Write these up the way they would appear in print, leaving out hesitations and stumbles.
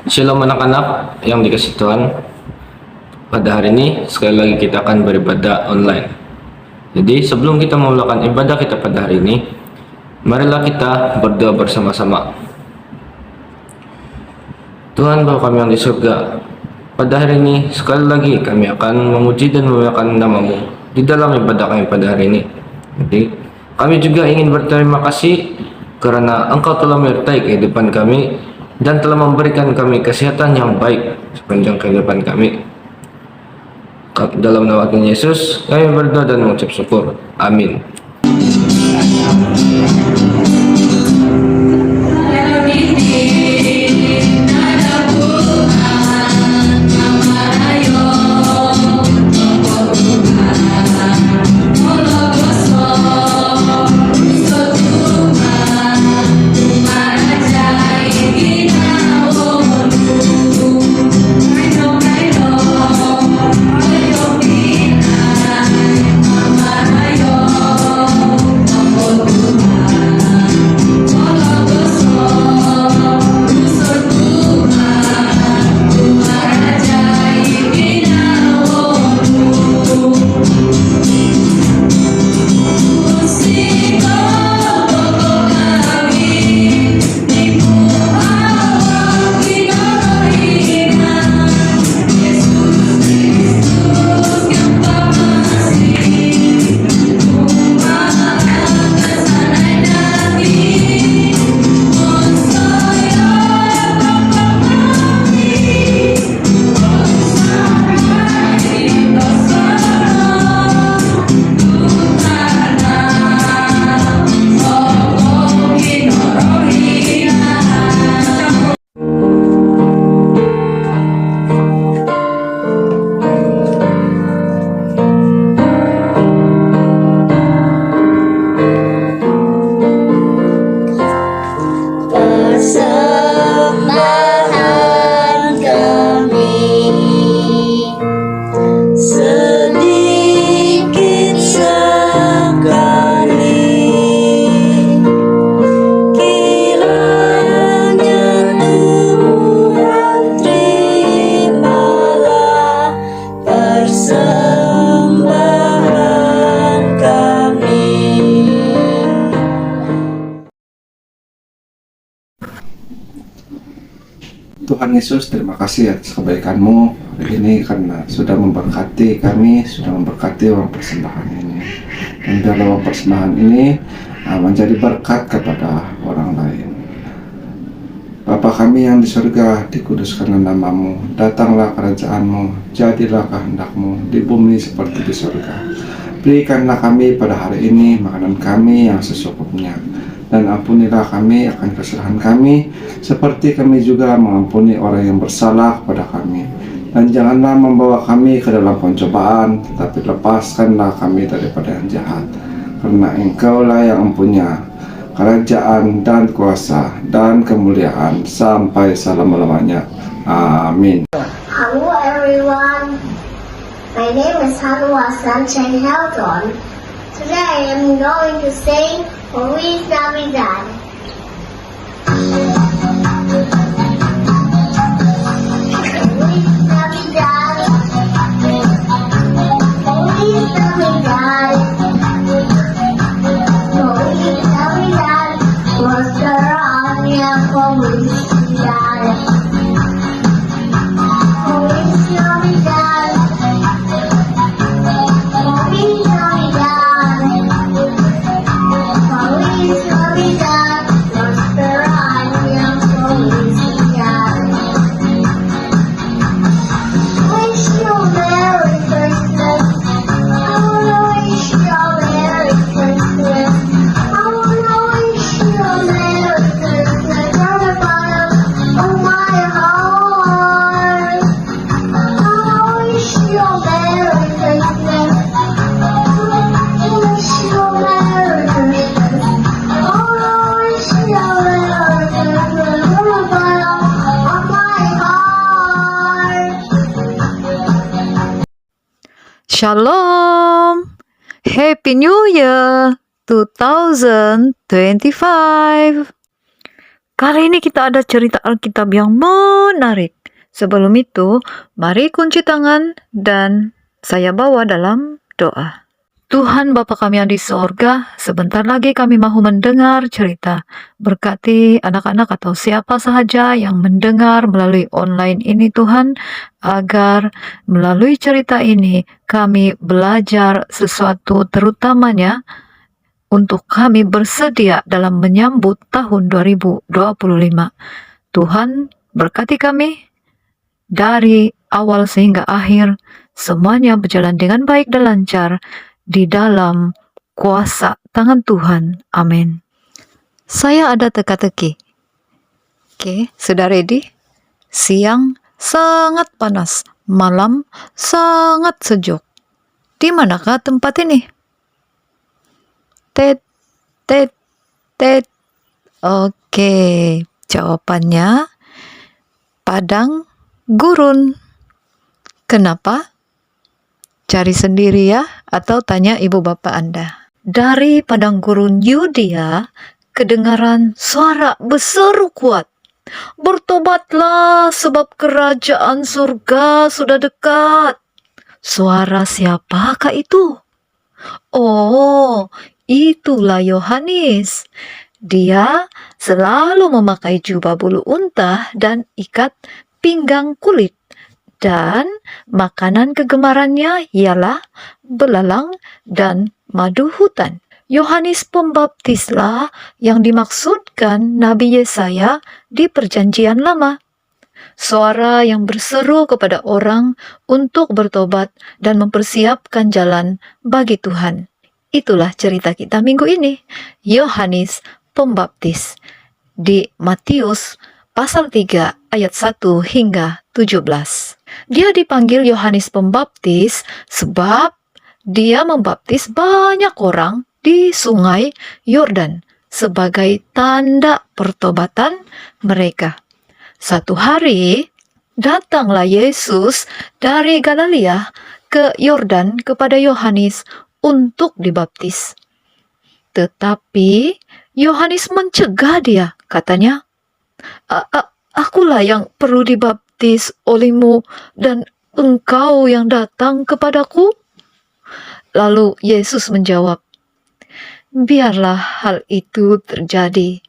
Shalom anak-anak yang dikasih Tuhan. Pada hari ini sekali lagi kita akan beribadah online. Jadi sebelum kita melakukan ibadah kita pada hari ini, marilah kita berdoa bersama-sama. Tuhan Bapa kami yang di surga, pada hari ini sekali lagi kami akan memuji dan memuliakan nama-Mu di dalam ibadah kami pada hari ini. Jadi kami juga ingin berterima kasih karena Engkau telah menyertai kehidupan kami dan telah memberikan kami kesehatan yang baik sepanjang kehidupan kami. Dalam nama Tuhan Yesus kami berdoa dan mengucap syukur. Amin. Tuhan Yesus, terima kasih atas kebaikan-Mu hari ini karena sudah memberkati kami, sudah memberkati uang persembahan ini. Dan dalam uang persembahan ini menjadi berkat kepada orang lain. Bapa kami yang di surga, dikuduskanlah nama-Mu, datanglah kerajaan-Mu, jadilah kehendak-Mu di bumi seperti di surga. Berikanlah kami pada hari ini makanan kami yang secukupnya, dan ampunilah kami akan kesalahan kami, seperti kami juga mengampuni orang yang bersalah kepada kami. Dan janganlah membawa kami ke dalam pencobaan, tetapi lepaskanlah kami daripada yang jahat. Karena Engkaulah yang mempunyai kerajaan dan kuasa dan kemuliaan sampai selama-lamanya. Amin. Hello everyone, my name is Hanwa Sunshine Helton. Today I am going to sing Feliz Navidad. Feliz Navidad. Feliz Navidad. Feliz Navidad. Prospero año felicidad. Feliz Navidad. Feliz Navidad. Feliz Navidad, prospero año felicidad. Wish you a Merry Christmas. I wanna wish you a Merry Christmas. I wanna wish you a Merry Christmas from the bottom of my heart. I wanna wish you a Merry Christmas. I wish you a Merry Christmas. Shalom, Happy New Year 2025. Kali ini kita ada cerita Alkitab yang menarik. Sebelum itu, mari kunci tangan dan saya bawa dalam doa. Tuhan Bapa kami yang di sorga, sebentar lagi kami mahu mendengar cerita. Berkati anak-anak atau siapa sahaja yang mendengar melalui online ini Tuhan, agar melalui cerita ini kami belajar sesuatu terutamanya untuk kami bersedia dalam menyambut tahun 2025. Tuhan berkati kami dari awal sehingga akhir, semuanya berjalan dengan baik dan lancar di dalam kuasa tangan Tuhan. Amin. Saya ada teka-teki. Oke, sudah ready? Siang sangat panas, malam sangat sejuk. Di manakah tempat ini? Tet, tet, tet. Oke, jawabannya padang gurun. Kenapa? Cari sendiri ya, atau tanya ibu bapak Anda. Dari padang gurun Yudea, kedengaran suara berseru kuat. Bertobatlah sebab kerajaan surga sudah dekat. Suara siapakah itu? Oh, itulah Yohanes. Dia selalu memakai jubah bulu unta dan ikat pinggang kulit. Dan makanan kegemarannya ialah belalang dan madu hutan. Yohanes Pembaptislah yang dimaksudkan Nabi Yesaya di Perjanjian Lama. Suara yang berseru kepada orang untuk bertobat dan mempersiapkan jalan bagi Tuhan. Itulah cerita kita minggu ini. Yohanes Pembaptis di Matius pasal 3 ayat 1 hingga 17. Dia dipanggil Yohanes Pembaptis sebab dia membaptis banyak orang di sungai Yordan sebagai tanda pertobatan mereka. Satu hari, datanglah Yesus dari Galilea ke Yordan kepada Yohanes untuk dibaptis. Tetapi Yohanes mencegah dia, katanya, "Akulah yang perlu dibaptis olehmu dan engkau yang datang kepadaku?" Lalu Yesus menjawab, "Biarlah hal itu terjadi.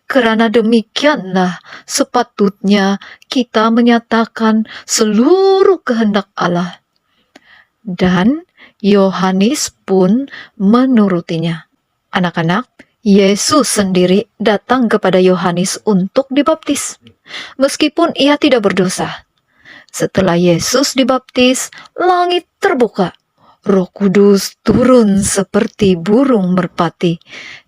Kerana demikianlah sepatutnya kita menyatakan seluruh kehendak Allah." Dan Yohanes pun menurutinya. Anak-anak, Yesus sendiri datang kepada Yohanes untuk dibaptis, meskipun ia tidak berdosa. Setelah Yesus dibaptis, langit terbuka. Roh Kudus turun seperti burung merpati,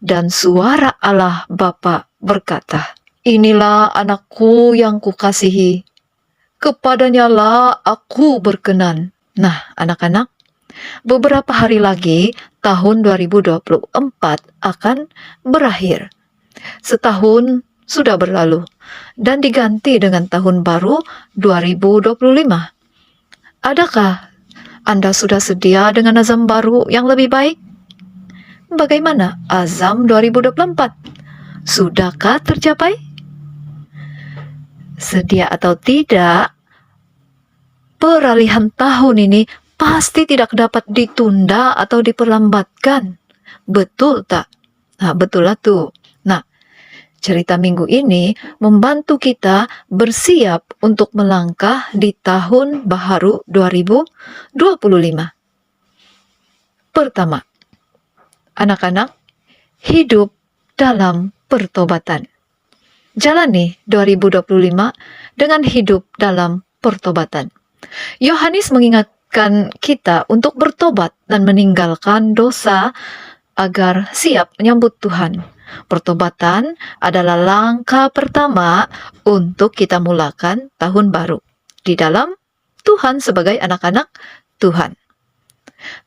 dan suara Allah Bapa berkata, "Inilah anakku yang kukasihi, kepadanya lah aku berkenan." Nah, anak-anak, beberapa hari lagi tahun 2024 akan berakhir. Setahun sudah berlalu dan diganti dengan tahun baru 2025. Adakah Anda sudah sedia dengan azam baru yang lebih baik? Bagaimana azam 2024? Sudahkah tercapai? Sedia atau tidak, peralihan tahun ini pasti tidak dapat ditunda atau diperlambatkan. Betul tak? Nah, betul lah tuh. Nah, cerita minggu ini membantu kita bersiap untuk melangkah di tahun baru 2025. Pertama, anak-anak, hidup dalam pertobatan. Jalani 2025 dengan hidup dalam pertobatan. Yohanes mengingatkan kita untuk bertobat dan meninggalkan dosa agar siap menyambut Tuhan. Pertobatan adalah langkah pertama untuk kita mulakan tahun baru di dalam Tuhan sebagai anak-anak Tuhan.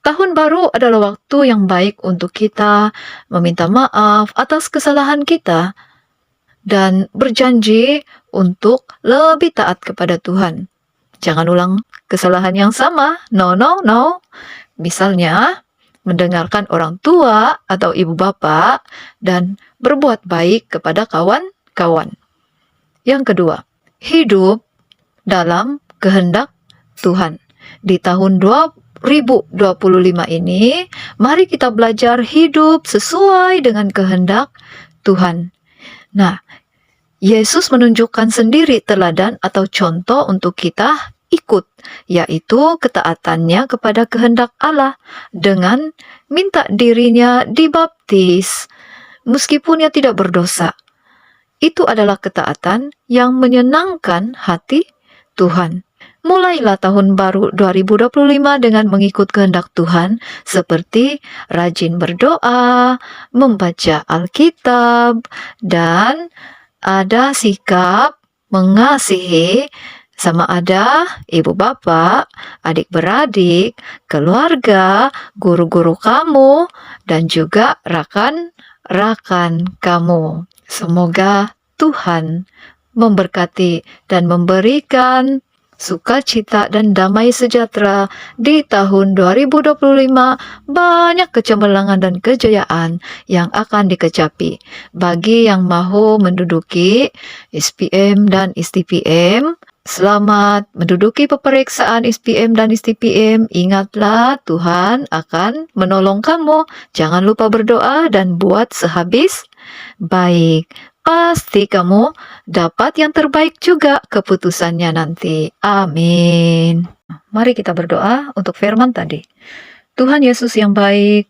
Tahun baru adalah waktu yang baik untuk kita meminta maaf atas kesalahan kita dan berjanji untuk lebih taat kepada Tuhan. Jangan ulang kesalahan yang sama. No. Misalnya, mendengarkan orang tua atau ibu bapak, dan berbuat baik kepada kawan-kawan. Yang kedua, hidup dalam kehendak Tuhan. Di tahun 2025 ini, mari kita belajar hidup sesuai dengan kehendak Tuhan. Nah, Yesus menunjukkan sendiri teladan atau contoh untuk kita ikut, yaitu ketaatannya kepada kehendak Allah dengan minta dirinya dibaptis, meskipun ia tidak berdosa. Itu adalah ketaatan yang menyenangkan hati Tuhan. Mulailah tahun baru 2025 dengan mengikut kehendak Tuhan, seperti rajin berdoa, membaca Alkitab, dan ada sikap mengasihi sama ada ibu bapak, adik-beradik, keluarga, guru-guru kamu, dan juga rakan-rakan kamu. Semoga Tuhan memberkati dan memberikan sukacita dan damai sejahtera di tahun 2025, banyak kecemerlangan dan kejayaan yang akan dikecapi. Bagi yang mahu menduduki SPM dan STPM, selamat menduduki peperiksaan SPM dan STPM. Ingatlah, Tuhan akan menolong kamu. Jangan lupa berdoa dan buat sehabis baik. Pasti kamu dapat yang terbaik juga keputusannya nanti. Amin. Mari kita berdoa untuk firman tadi. Tuhan Yesus yang baik,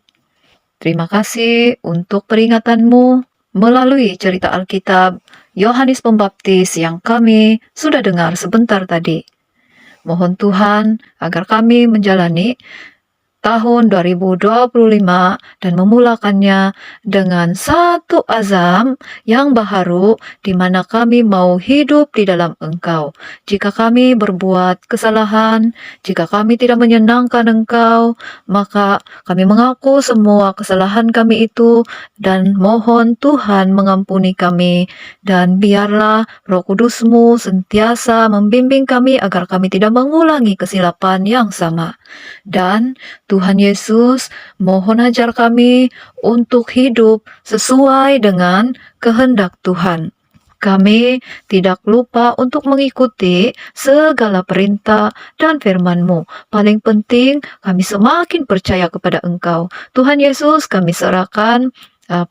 terima kasih untuk peringatanmu melalui cerita Alkitab Yohanes Pembaptis yang kami sudah dengar sebentar tadi. Mohon Tuhan agar kami menjalani tahun 2025 dan memulakannya dengan satu azam yang baharu, di mana kami mau hidup di dalam Engkau. Jika kami berbuat kesalahan, jika kami tidak menyenangkan Engkau, maka kami mengaku semua kesalahan kami itu dan mohon Tuhan mengampuni kami, dan biarlah Roh Kudus-Mu sentiasa membimbing kami agar kami tidak mengulangi kesilapan yang sama. Dan Tuhan Yesus, mohon ajar kami untuk hidup sesuai dengan kehendak Tuhan. Kami tidak lupa untuk mengikuti segala perintah dan firman-Mu. Paling penting, kami semakin percaya kepada Engkau. Tuhan Yesus, kami serahkan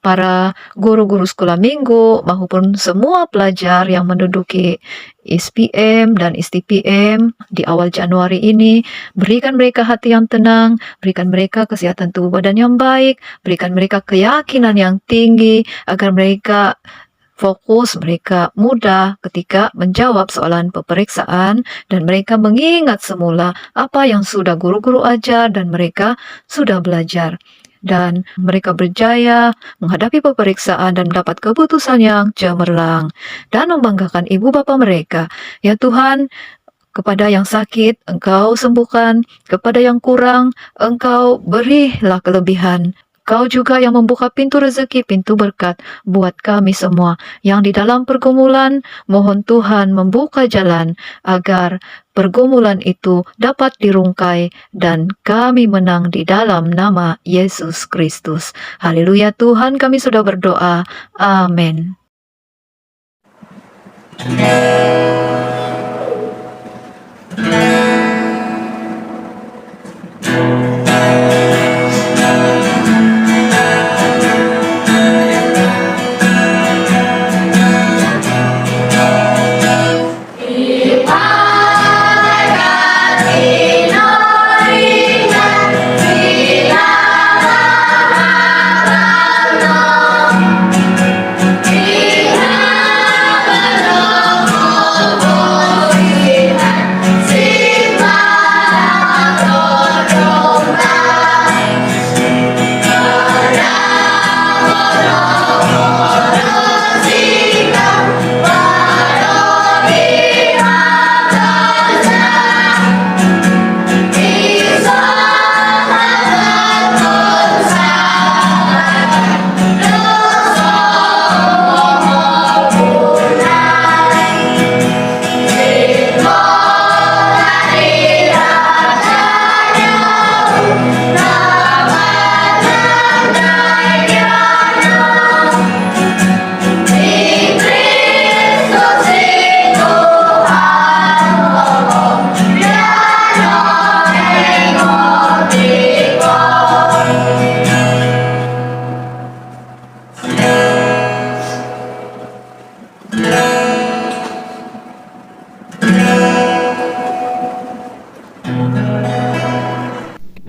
para guru-guru sekolah minggu maupun semua pelajar yang menduduki SPM dan STPM di awal Januari ini. Berikan mereka hati yang tenang, berikan mereka kesehatan tubuh badan yang baik, berikan mereka keyakinan yang tinggi agar mereka fokus, mereka mudah ketika menjawab soalan peperiksaan, dan mereka mengingat semula apa yang sudah guru-guru ajar dan mereka sudah belajar. Dan mereka berjaya menghadapi peperiksaan dan mendapat keputusan yang cemerlang dan membanggakan ibu bapa mereka. Ya Tuhan, kepada yang sakit, Engkau sembuhkan. Kepada yang kurang, Engkau berilah kelebihan. Kau juga yang membuka pintu rezeki, pintu berkat buat kami semua. Yang di dalam pergumulan, mohon Tuhan membuka jalan agar pergumulan itu dapat dirungkai dan kami menang di dalam nama Yesus Kristus. Haleluya Tuhan, kami sudah berdoa. Amin. Kita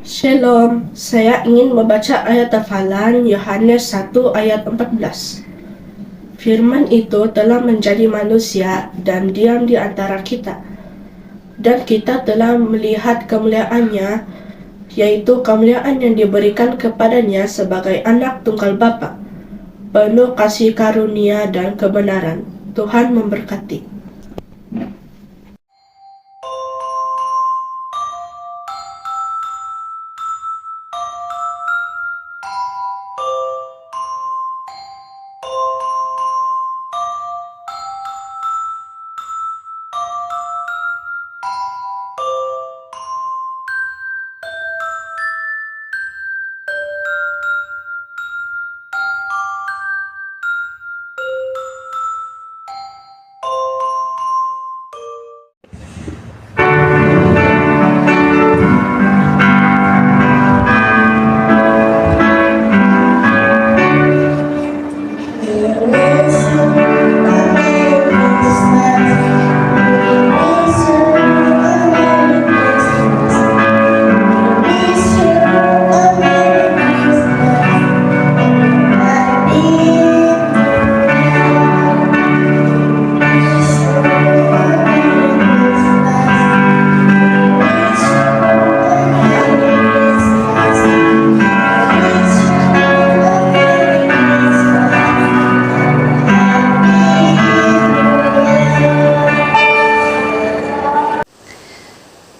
Shalom, saya ingin membaca ayat hafalan Yohanes 1 ayat 14. Firman itu telah menjadi manusia dan diam di antara kita. Dan kita telah melihat kemuliaannya, yaitu kemuliaan yang diberikan kepadanya sebagai anak tunggal Bapa, penuh kasih karunia dan kebenaran. Tuhan memberkati.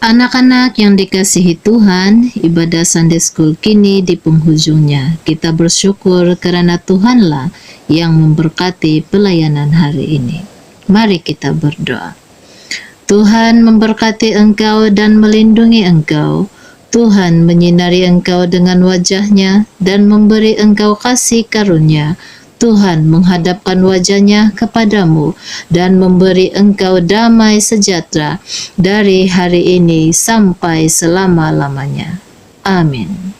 Anak-anak yang dikasihi Tuhan, ibadah Sunday School kini di penghujungnya. Kita bersyukur karena Tuhanlah yang memberkati pelayanan hari ini. Mari kita berdoa. Tuhan memberkati engkau dan melindungi engkau. Tuhan menyinari engkau dengan wajah-Nya dan memberi engkau kasih karunia. Tuhan menghadapkan wajah-Nya kepadamu dan memberi engkau damai sejahtera dari hari ini sampai selama-lamanya. Amin.